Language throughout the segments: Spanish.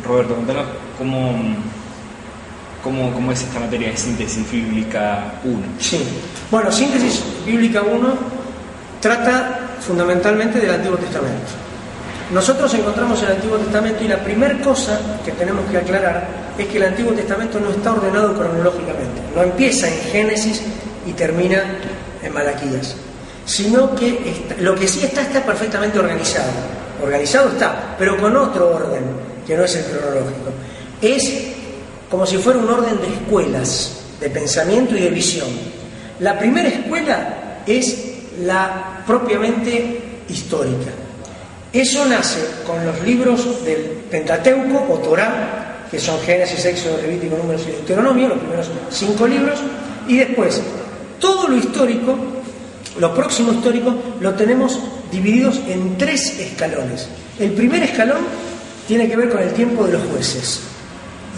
Roberto, contanos cómo es esta materia de síntesis bíblica 1. Sí, bueno, síntesis bíblica 1 trata fundamentalmente del Antiguo Testamento. Nosotros encontramos el Antiguo Testamento y la primera cosa que tenemos que aclarar es que el Antiguo Testamento no está ordenado cronológicamente, no empieza en Génesis y termina en Malaquías, sino que lo que sí está perfectamente organizado. Organizado está, pero con otro orden que no es el cronológico. Es como si fuera un orden de escuelas de pensamiento y de visión. La primera escuela es la propiamente histórica. Eso nace con los libros del Pentateuco o Torá, que son Génesis, Éxodo, Levítico, Números y Deuteronomio, los primeros 5 libros, y después todo lo histórico, lo próximo histórico, lo tenemos divididos en 3 escalones. El primer escalón tiene que ver con el tiempo de los jueces,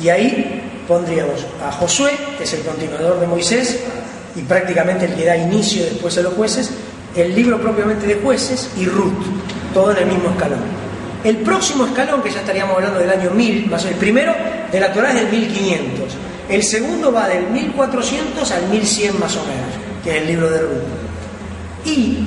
y ahí pondríamos a Josué, que es el continuador de Moisés y prácticamente el que da inicio después a los jueces, el libro propiamente de Jueces y Ruth, todo en el mismo escalón. El próximo escalón, que ya estaríamos hablando del año 1000, más el primero de la Torá es del 1500, el segundo va del 1400 al 1100 más o menos, que es el libro de Ruth. Y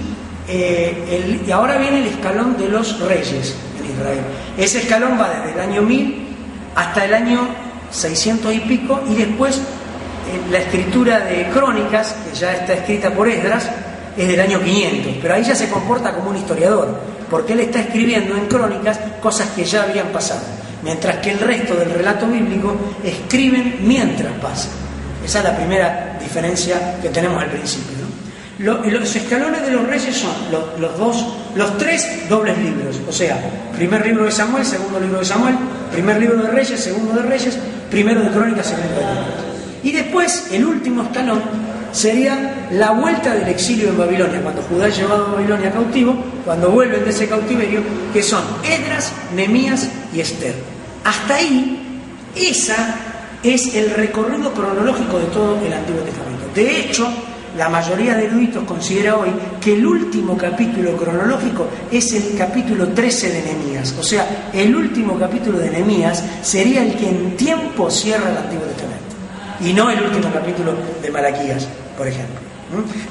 ahora viene el escalón de los reyes en Israel. Ese escalón va desde el año 1000 hasta el año 600 y pico, y después la escritura de Crónicas, que ya está escrita por Esdras, es del año 500, pero ahí ya se comporta como un historiador, porque él está escribiendo en Crónicas cosas que ya habían pasado, mientras que el resto del relato bíblico escriben mientras pasa. Esa es la primera diferencia que tenemos al principio, ¿no? Los escalones de los reyes son los 3 dobles libros, o sea, primer libro de Samuel, segundo libro de Samuel, primer libro de Reyes, segundo de Reyes, primero de Crónicas, segundo de Crónicas. Y después, el último escalón sería la vuelta del exilio en Babilonia, cuando Judá es llevado a Babilonia cautivo, cuando vuelven de ese cautiverio, que son Esdras, Nehemías y Esther. Hasta ahí, esa es el recorrido cronológico de todo el Antiguo Testamento. De hecho, la mayoría de eruditos considera hoy que el último capítulo cronológico es el capítulo 13 de Nehemías. O sea, el último capítulo de Nehemías sería el que en tiempo cierra el Antiguo Testamento, y no el último capítulo de Malaquías, por ejemplo.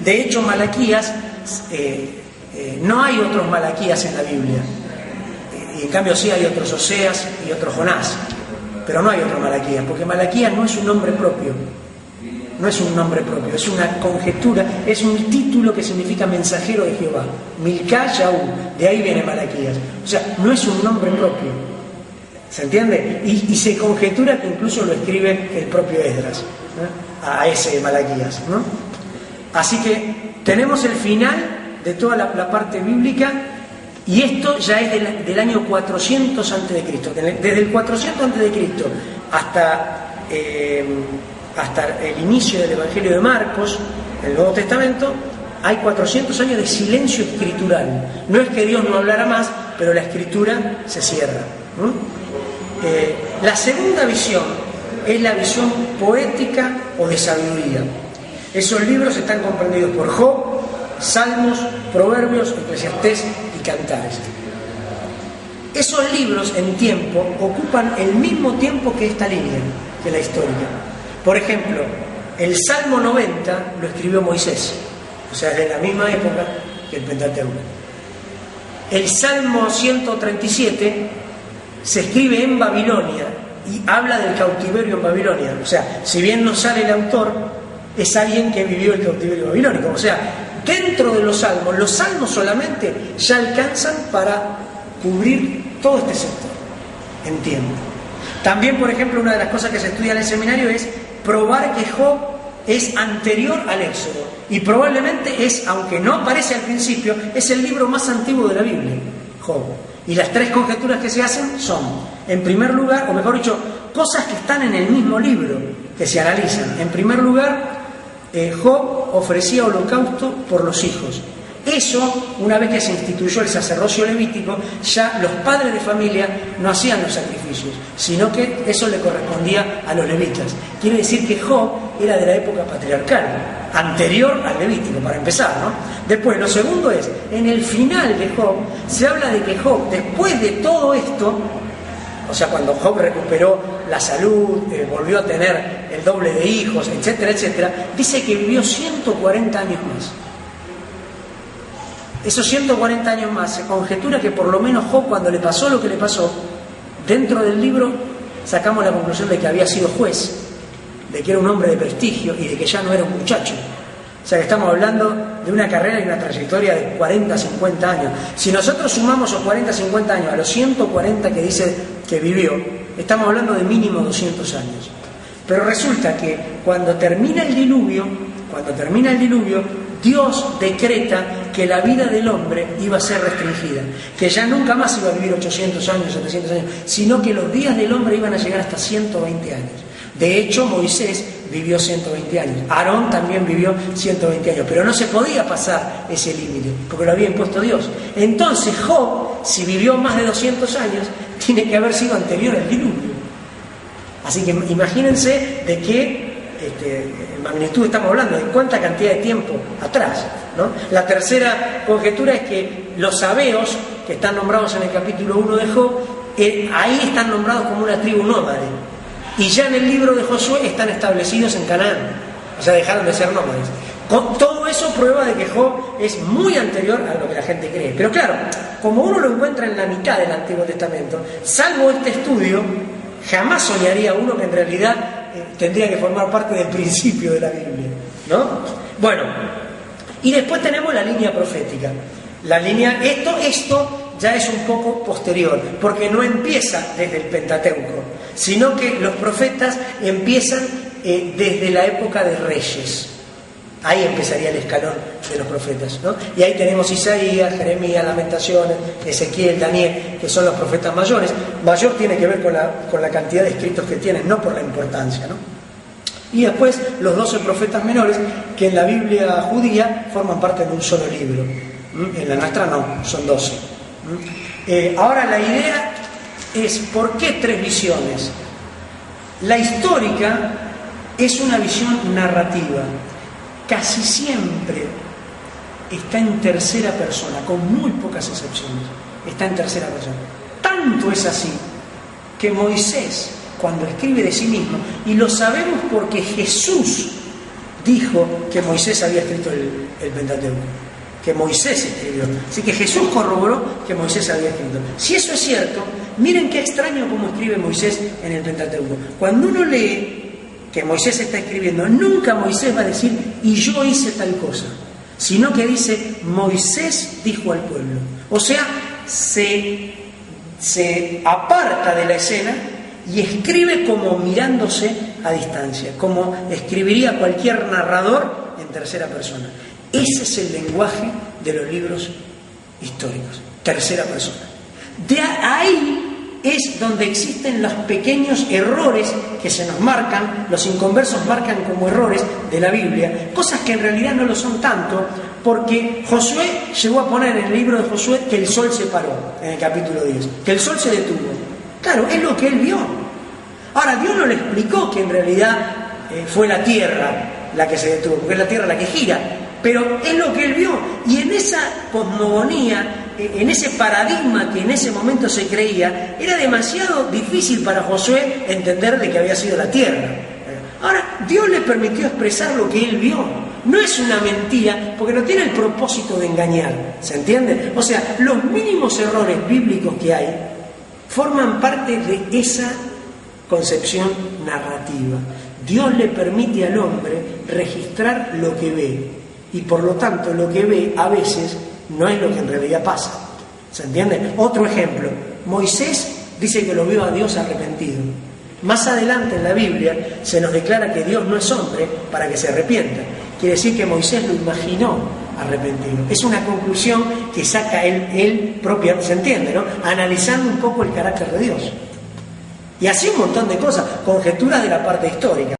De hecho, Malaquías, no hay otros Malaquías en la Biblia, y en cambio sí hay otros Oseas y otros Jonás, pero no hay otro Malaquías, porque Malaquías no es un nombre propio. No es un nombre propio, es una conjetura, es un título que significa mensajero de Jehová. Milcá Yaú, de ahí viene Malaquías. O sea, no es un nombre propio. ¿Se entiende? Y se conjetura que incluso lo escribe el propio Esdras, ¿no?, a ese Malaquías, ¿no? Así que tenemos el final de toda la parte bíblica, y esto ya es del año 400 a.C. Desde el 400 a.C. hasta el inicio del Evangelio de Marcos, el Nuevo Testamento, hay 400 años de silencio escritural. No es que Dios no hablara más, pero la escritura se cierra, ¿no? La segunda visión es la visión poética o de sabiduría. Esos libros están comprendidos por Job, Salmos, Proverbios, Eclesiastés y Cantares. Esos libros en tiempo ocupan el mismo tiempo que esta línea, que la histórica. Por ejemplo, el Salmo 90 lo escribió Moisés, o sea, de la misma época que el Pentateuco. El Salmo 137 se escribe en Babilonia y habla del cautiverio en Babilonia. O sea, si bien no sale el autor, es alguien que vivió el cautiverio babilónico. O sea, dentro de los salmos solamente ya alcanzan para cubrir todo este sector en tiempo. También, por ejemplo, una de las cosas que se estudia en el seminario es probar que Job es anterior al Éxodo, y probablemente es, aunque no aparece al principio, es el libro más antiguo de la Biblia, Job. Y las 3 conjeturas que se hacen son, en primer lugar, o mejor dicho, cosas que están en el mismo libro, que se analizan. En primer lugar, Job ofrecía holocausto por los hijos. Eso, una vez que se instituyó el sacerdocio levítico, ya los padres de familia no hacían los sacrificios, sino que eso le correspondía a los levitas. Quiere decir que Job era de la época patriarcal, anterior al Levítico, para empezar, ¿no? Después, lo segundo es, en el final de Job, se habla de que Job, después de todo esto, o sea, cuando Job recuperó la salud, volvió a tener el doble de hijos, etcétera, etcétera, dice que vivió 140 años más. Esos 140 años más, se conjetura que por lo menos Job, cuando le pasó lo que le pasó, dentro del libro sacamos la conclusión de que había sido juez, de que era un hombre de prestigio y de que ya no era un muchacho. O sea que estamos hablando de una carrera y una trayectoria de 40, 50 años. Si nosotros sumamos esos 40, 50 años a los 140 que dice que vivió, estamos hablando de mínimo 200 años. Pero resulta que cuando termina el diluvio, Dios decreta que la vida del hombre iba a ser restringida, que ya nunca más iba a vivir 800 años, 700 años, sino que los días del hombre iban a llegar hasta 120 años. De hecho, Moisés vivió 120 años, Aarón también vivió 120 años, pero no se podía pasar ese límite, porque lo había impuesto Dios. Entonces Job, si vivió más de 200 años, tiene que haber sido anterior al diluvio. Así que imagínense de qué magnitud estamos hablando, de cuánta cantidad de tiempo atrás, ¿no? La tercera conjetura es que los sabeos, que están nombrados en el capítulo 1 de Job, ahí están nombrados como una tribu nómade. Y ya en el libro de Josué están establecidos en Canaán, o sea, dejaron de ser nómades. Todo eso prueba de que Job es muy anterior a lo que la gente cree. Pero claro, como uno lo encuentra en la mitad del Antiguo Testamento, salvo este estudio, jamás soñaría uno que en realidad tendría que formar parte del principio de la Biblia, ¿no? Bueno, y después tenemos la línea profética. La línea, esto ya es un poco posterior, porque no empieza desde el Pentateuco, sino que los profetas empiezan desde la época de Reyes. Ahí empezaría el escalón de los profetas, ¿no? Y ahí tenemos Isaías, Jeremías, Lamentaciones, Ezequiel, Daniel, que son los profetas mayores. Mayor tiene que ver con la cantidad de escritos que tienen, no por la importancia, ¿no? Y después los 12 profetas menores, que en la Biblia judía forman parte de un solo libro. En la nuestra no, son 12. Ahora la idea es, ¿por qué 3 visiones? La histórica es una visión narrativa. Casi siempre está en tercera persona, con muy pocas excepciones, está en tercera persona. Tanto es así que Moisés, cuando escribe de sí mismo, y lo sabemos porque Jesús dijo que Moisés había escrito el Pentateuco, que Moisés escribió. Así que Jesús corroboró que Moisés había escrito. Si eso es cierto, miren qué extraño cómo escribe Moisés en el Pentateuco. Cuando uno lee que Moisés está escribiendo, nunca Moisés va a decir, y yo hice tal cosa, sino que dice, Moisés dijo al pueblo. O sea, se aparta de la escena y escribe como mirándose a distancia, como escribiría cualquier narrador en tercera persona. Ese es el lenguaje de los libros históricos, tercera persona. De ahí es donde existen los pequeños errores que se nos marcan, los inconversos marcan como errores de la Biblia, cosas que en realidad no lo son tanto, porque Josué llegó a poner en el libro de Josué que el sol se paró, en el capítulo 10, que el sol se detuvo. Claro, es lo que él vio. Ahora, Dios no le explicó que en realidad fue la tierra la que se detuvo, porque es la tierra la que gira, pero es lo que él vio. Y en esa cosmogonía, en ese paradigma que en ese momento se creía, era demasiado difícil para Josué entender de que había sido la tierra. Ahora, Dios le permitió expresar lo que él vio. No es una mentira, porque no tiene el propósito de engañar, ¿se entiende? O sea, los mínimos errores bíblicos que hay forman parte de esa concepción narrativa. Dios le permite al hombre registrar lo que ve, y por lo tanto lo que ve a veces no es lo que en realidad pasa. ¿Se entiende? Otro ejemplo, Moisés dice que lo vio a Dios arrepentido. Más adelante en la Biblia se nos declara que Dios no es hombre para que se arrepienta. Quiere decir que Moisés lo imaginó arrepentido. Es una conclusión que saca él propia, ¿se entiende, no? Analizando un poco el carácter de Dios. Y así un montón de cosas, conjeturas de la parte histórica.